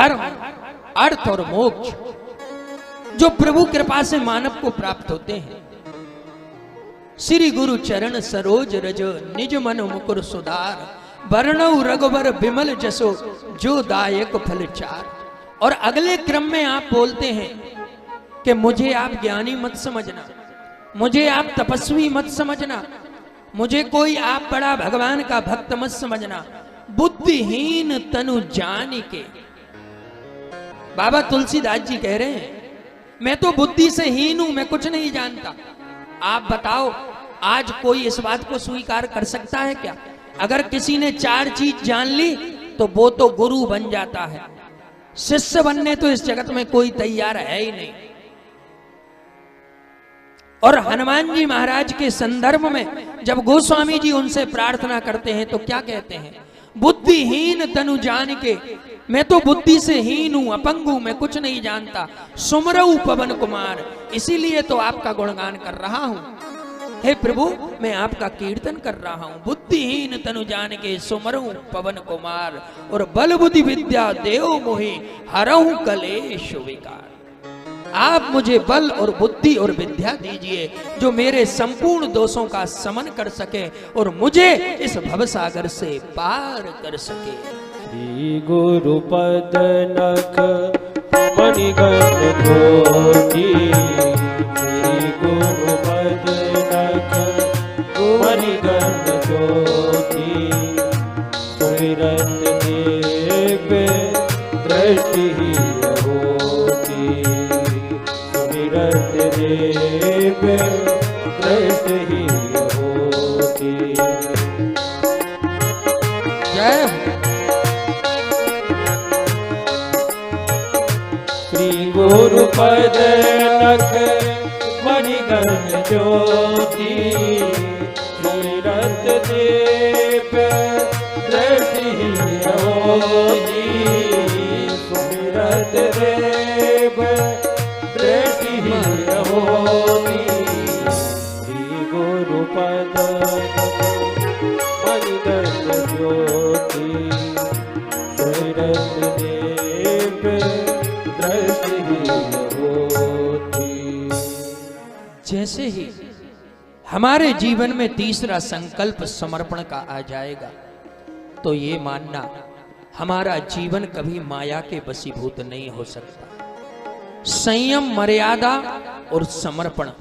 धर्म, अर्थ और मोक्ष जो प्रभु कृपा से मानव को प्राप्त होते हैं। श्री गुरु चरण सरोज रज निज मन मुकुर सुधार, वर्णव रघुबर बिमल जसो जो दायक फल चार। और अगले क्रम में आप बोलते हैं कि मुझे आप ज्ञानी मत समझना, मुझे आप तपस्वी मत समझना, मुझे कोई आप बड़ा भगवान का भक्त मत समझना, बुद्धिहीन तनु जान के। बाबा तुलसीदास जी कह रहे हैं मैं तो बुद्धि से हीन हूं, मैं कुछ नहीं जानता। आप बताओ आज कोई इस बात को स्वीकार कर सकता है क्या? अगर किसी ने 4 चीज जान ली तो वो तो गुरु बन जाता है, शिष्य बनने तो इस जगत में कोई तैयार है ही नहीं। और हनुमान जी महाराज के संदर्भ में जब गोस्वामी जी उनसे प्रार्थना करते हैं तो क्या कहते हैं? बुद्धिहीन तनु जान के, मैं तो बुद्धि से हीन हूं, अपंग हूं, मैं कुछ नहीं जानता। सुमरऊ पवन कुमार, इसीलिए तो आपका गुणगान कर रहा हूं। हे प्रभु मैं आपका कीर्तन कर रहा हूं। बुद्धिहीन तनु जान के सुमरऊ पवन कुमार, और बल बुद्धि विद्या देव मोहि हरहु कलेश विकार। आप मुझे बल और बुद्धि और विद्या दीजिए जो मेरे संपूर्ण दोषों का समन कर सके और मुझे इस भवसागर से पार कर सके। श्री गुरु पद नख मणिगण ज्योति, श्री गुरु पद नख मणिगण ज्योति, सुमिरन देव दृष्टि होती, सुमिरन देव दृष्टि होती। जय गुरु पद नख मणिगण ज्योति, सुमिरत देव दृष्टि होती, सुमिरत देव दृष्टि होती। श्री गुरु पद मणिगण ज्योति, सुमिरत देव जैसे ही हमारे जीवन में तीसरा संकल्प समर्पण का आ जाएगा तो ये मानना हमारा जीवन कभी माया के वशीभूत नहीं हो सकता। संयम, मर्यादा और समर्पण,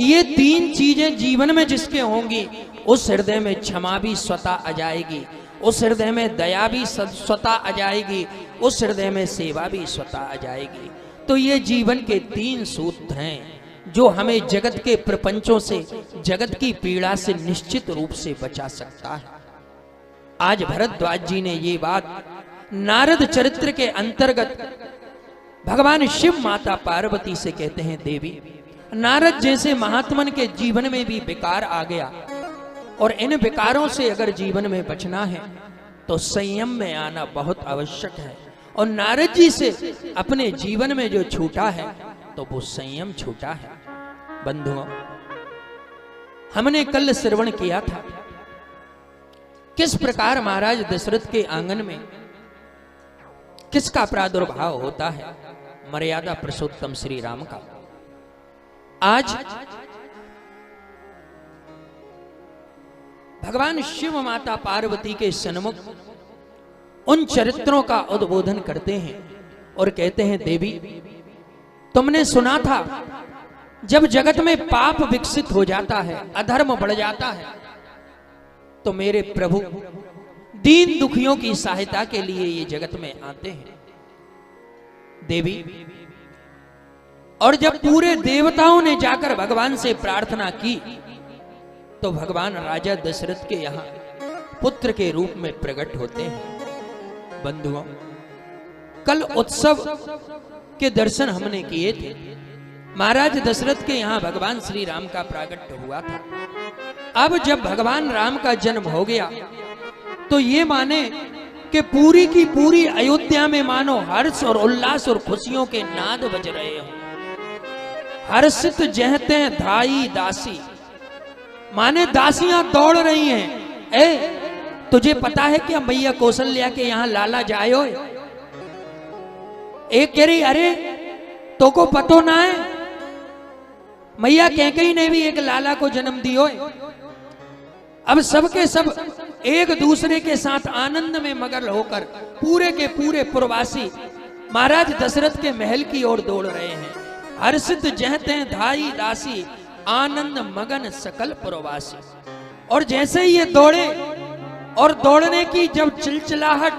ये 3 चीजें जीवन में जिसके होंगी उस हृदय में क्षमा भी स्वतः आ जाएगी, उस हृदय में दया भी स्वतः आ जाएगी, उस हृदय में सेवा भी स्वतः आ जाएगी। तो ये जीवन के 3 सूत्र हैं जो हमें जगत के प्रपंचों से, जगत की पीड़ा से निश्चित रूप से बचा सकता है। आज भरद्वाज जी ने ये बात नारद चरित्र के अंतर्गत भगवान शिव माता पार्वती से कहते हैं, देवी नारद जैसे महात्मन के जीवन में भी विकार आ गया और इन विकारों से अगर जीवन में बचना है तो संयम में आना बहुत आवश्यक है। और नारद जी से अपने जीवन में जो छूटा है तो वो संयम छूटा है। बंधुओं, हमने कल श्रवण किया था किस प्रकार महाराज दशरथ के आंगन में किसका प्रादुर्भाव होता है, मर्यादा पुरुषोत्तम श्री राम का। आज भगवान शिव माता पार्वती के सन्मुख उन चरित्रों का उद्बोधन करते हैं और कहते हैं, देवी तुमने सुना था जब जगत में पाप विकसित हो जाता है, अधर्म बढ़ जाता है, तो मेरे प्रभु दीन दुखियों की सहायता के लिए ये जगत में आते हैं। देवी, और जब पूरे देवताओं ने जाकर भगवान से प्रार्थना की तो भगवान राजा दशरथ के यहां पुत्र के रूप में प्रकट होते हैं। बंधुओं, कल उत्सव के दर्शन हमने किए थे। महाराज दशरथ के यहां भगवान श्री राम का प्राकट्य हुआ था। अब जब भगवान राम का जन्म हो गया तो ये माने कि पूरी की पूरी अयोध्या में मानो हर्ष और उल्लास और खुशियों के नाद बज रहे हो। हर्षित जहते धाई दासी, माने दासियां दौड़ रही हैं। तुझे पता है क्या मैया कौशल्या के यहां लाला जायो, एक कह रही अरे तो को पतो ना है मैया कैकेयी ने भी एक लाला को जन्म दियो है। अब सबके सब एक दूसरे के साथ आनंद में मगन होकर पूरे के पूरे पुरवासी महाराज दशरथ के महल की ओर दौड़ रहे हैं। हर्षित जहते धाई दासी आनंद मगन सकल पुरवासी। और जैसे ही ये दौड़े और दौड़ने की जब चिलचिलाहट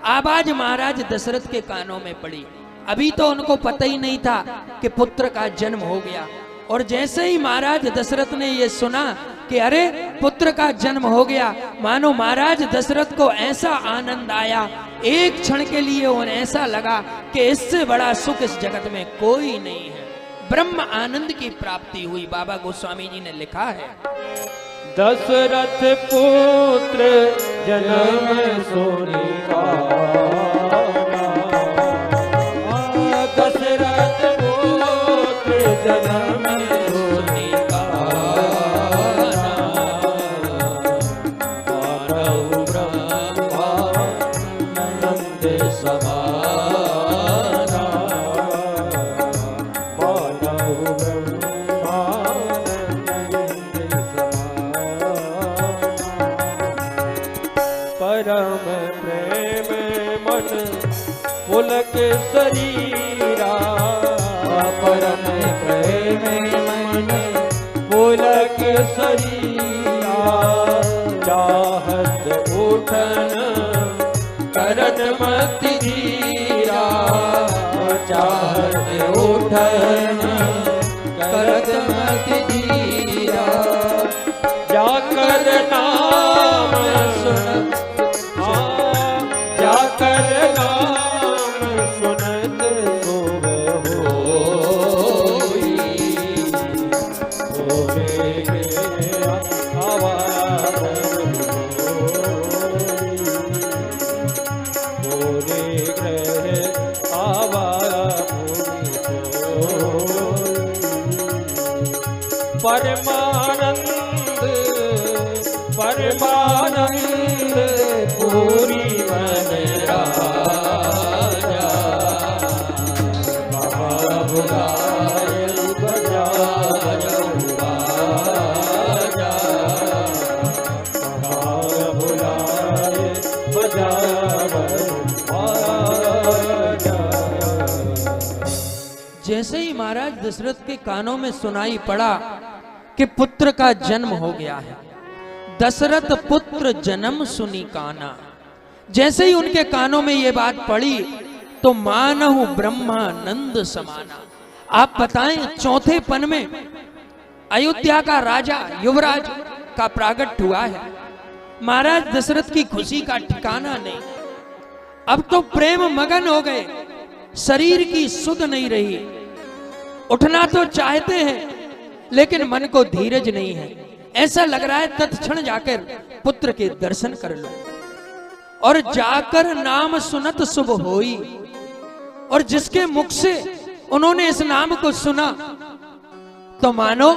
आवाज महाराज दशरथ के कानों में पड़ी, अभी तो उनको पता ही नहीं था कि पुत्र का जन्म हो गया। और जैसे ही महाराज दशरथ ने ये सुना कि अरे पुत्र का जन्म हो गया, मानो महाराज दशरथ को ऐसा आनंद आया, एक क्षण के लिए उन्हें ऐसा लगा कि इससे बड़ा सुख इस जगत में कोई नहीं है। ब्रह्म आनंद की प्राप्ति हुई। बाबा गोस्वामी जी ने लिखा है, दशरथ पुत्र जन्म सोनिकाना, दशरथ पुत्र जन्म सोनिकाना, मानव ब्रह्मानंद समाना, मानव परम प्रेम मन पुलक शरीरा, परम प्रेम मन पुलक शरीरा, चाहत उठन करन मति धीरा, चाहत उठन करन मति धीरा, जाकर नाम सुन जाकर नाम सुनत शुभ होई, होवे आवाज होरे ग्रह आवाज परमानंद परमानंद पूरी मन राजा, बुलाए बजाया बाजा, बुलाए बजाया बाजा। जैसे ही महाराज दशरथ के कानों में सुनाई पड़ा कि पुत्र का जन्म हो गया है, दशरथ पुत्र जन्म सुनी काना, जैसे ही उनके कानों में ये बात पड़ी तो मानहु ब्रह्मानंद समाना। आप बताएं, चौथे पन में अयोध्या का राजा युवराज का प्रागट हुआ है। महाराज दशरथ की खुशी का ठिकाना नहीं। अब तो प्रेम मगन हो गए, शरीर की सुध नहीं रही, उठना तो चाहते हैं लेकिन मन को धीरज नहीं है। ऐसा लग रहा है तत्क्षण जाकर पुत्र के दर्शन कर लो। और जाकर नाम सुनत शुभ होई, और जिसके मुख से उन्होंने इस नाम को सुना तो मानो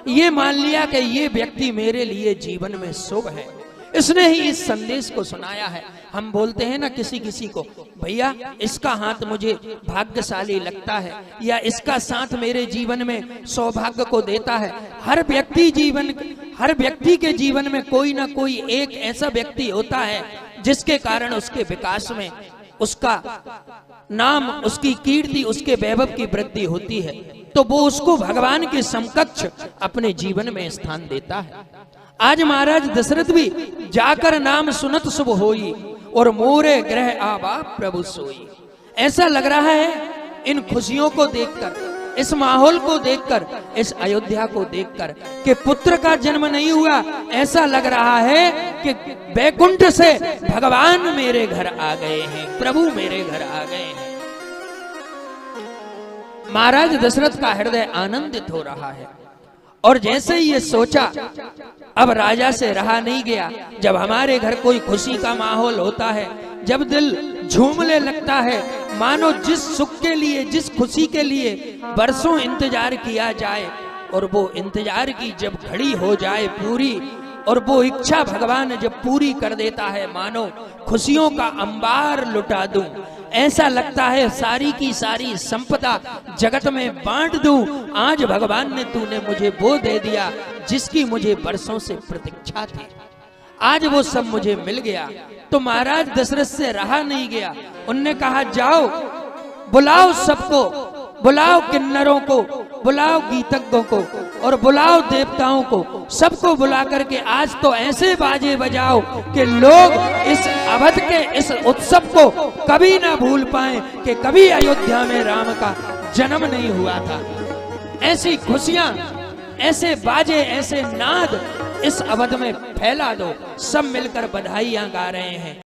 ये मान लिया कि ये व्यक्ति मेरे लिए जीवन में शुभ है। इसने ही इस संदेश को सुनाया है। हम बोलते हैं ना किसी किसी को, भैया इसका हाथ मुझे भाग्यशाली लगता है, या इसका साथ मेरे जीवन में सौभाग्य को देता है। हर व्यक्ति के जीवन में कोई ना कोई एक ऐसा व्यक्ति होता है जिसके कारण उसके विकास में उसका नाम, उसकी कीर्ति, उसके वैभव की वृद्धि होती है, तो वो उसको भगवान के समकक्ष अपने जीवन में स्थान देता है। आज महाराज दशरथ भी जाकर नाम सुनत शुभ होई, और मोरे ग्रह आवा प्रभु सोई। ऐसा लग रहा है इन खुशियों को देखकर, इस माहौल को देखकर, इस अयोध्या को देखकर कि पुत्र का जन्म नहीं हुआ, ऐसा लग रहा है कि वैकुंठ से भगवान मेरे घर आ गए हैं, प्रभु मेरे घर आ गए हैं। महाराज दशरथ का हृदय आनंदित हो रहा है। और जैसे ही ये सोचा, अब राजा से रहा नहीं गया। जब हमारे घर कोई खुशी का माहौल होता है, जब दिल झूमने लगता है, मानो जिस सुख के लिए, जिस खुशी के लिए बरसों इंतजार किया जाए, और वो इंतजार की जब घड़ी हो जाए पूरी, और वो इच्छा भगवान जब पूरी कर देता है, मानो खुशियों का अंबार लुटा दूं, ऐसा लगता है सारी की सारी संपदा जगत में बांट दूं। आज भगवान ने तूने मुझे वो दे दिया जिसकी मुझे बरसों से प्रतीक्षा थी। आज वो सब मुझे मिल गया। तो महाराज दशरथ से रहा नहीं गया। उनने कहा जाओ बुलाओ सबको, बुलाओ किन्नरों को, बुलाओ गीतज्ञों को और बुलाओ देवताओं को, सबको बुला करके आज तो ऐसे बाजे बजाओ कि लोग इस अवध के इस उत्सव को कभी ना भूल पाएं कि कभी अयोध्या में राम का जन्म नहीं हुआ था। ऐसी खुशियां, ऐसे बाजे, ऐसे नाद इस अवध में फैला दो। सब मिलकर बधाइयां गा रहे हैं।